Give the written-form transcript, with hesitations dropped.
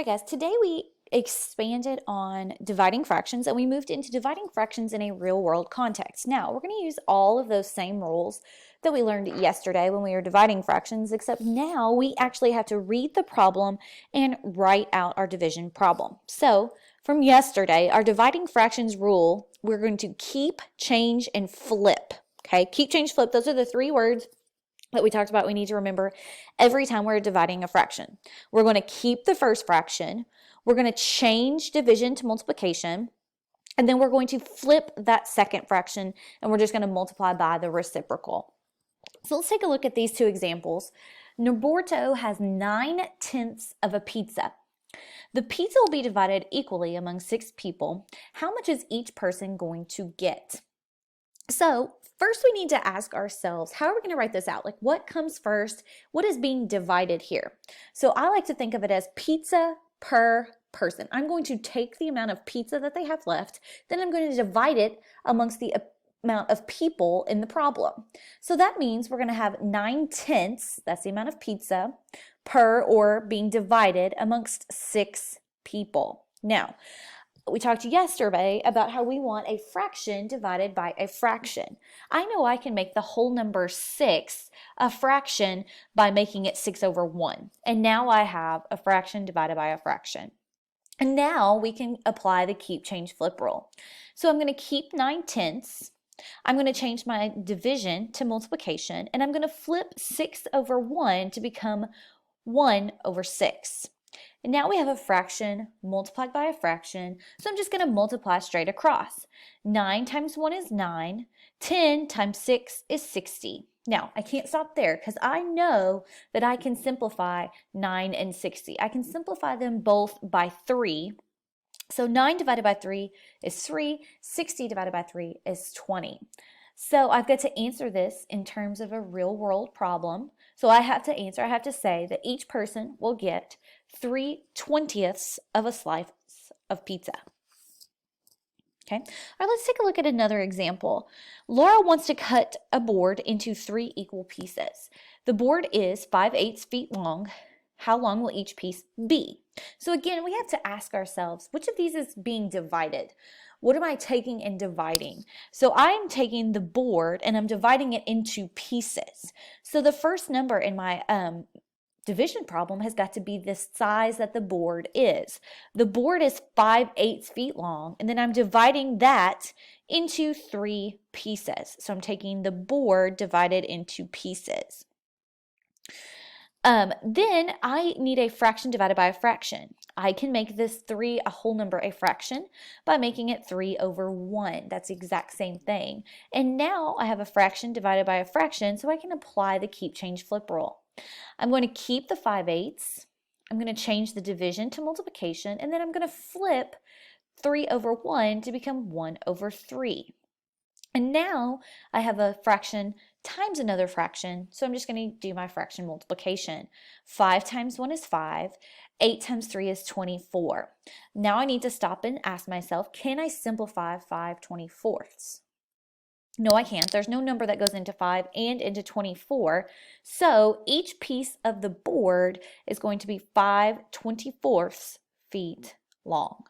All right, guys, today we expanded on dividing fractions and we moved into dividing fractions in a real world context. Now, we're going to use all of those same rules that we learned yesterday when we were dividing fractions, except now we actually have to read the problem and write out our division problem. So, from yesterday, our dividing fractions rule, we're going to keep, change, and flip. Okay, keep, change, flip, those are the three words that we talked about we need to remember every time we're dividing a fraction. We're going to keep the first fraction, we're going to change division to multiplication, and then we're going to flip that second fraction and we're just going to multiply by the reciprocal. So let's take a look at these two examples. Norberto has 9/10 of a pizza. The pizza will be divided equally among 6 people. How much is each person going to get? So first we need to ask ourselves, how are we going to write this out? Like, what comes first? What is being divided here? So I like to think of it as pizza per person. I'm going to take the amount of pizza that they have left, then I'm going to divide it amongst the amount of people in the problem. So that means we're going to have 9/10, that's the amount of pizza, per or being divided amongst 6 people. Now, we talked yesterday about how we want a fraction divided by a fraction. I know I can make the whole number 6 a fraction by making it 6/1. And now I have a fraction divided by a fraction. And now we can apply the keep, change, flip rule. So I'm going to keep 9/10. I'm going to change my division to multiplication, and I'm going to flip 6/1 to become 1/6. And now we have a fraction multiplied by a fraction, so I'm just going to multiply straight across. 9 times 1 is 9, 10 times 6 is 60. Now, I can't stop there because I know that I can simplify 9 and 60. I can simplify them both by 3. So 9 divided by 3 is 3, 60 divided by 3 is 20. So I've got to answer this in terms of a real world problem. So I have to say that each person will get 3/20 of a slice of pizza. Okay, all right, let's take a look at another example. Laura wants to cut a board into 3 equal pieces. The board is 5/8 feet long. How long will each piece be? So again, we have to ask ourselves, which of these is being divided? What am I taking and dividing? So I'm taking the board and I'm dividing it into pieces. So the first number in my division problem has got to be the size that the board is. The board is 5/8 feet long, and then I'm dividing that into 3 pieces. So I'm taking the board divided into pieces. Then I need a fraction divided by a fraction. I can make this 3 a whole number a fraction by making it 3/1. That's the exact same thing. And now I have a fraction divided by a fraction, so I can apply the keep, change, flip rule. I'm going to keep the 5/8. I'm going to change the division to multiplication, and then I'm going to flip 3/1 to become 1/3. And now I have a fraction times another fraction, so I'm just going to do my fraction multiplication. 5 times 1 is 5, 8 times 3 is 24. Now I need to stop and ask myself, can I simplify 5/24? No, I can't. There's no number that goes into 5 and into 24, so each piece of the board is going to be 5/24 feet long.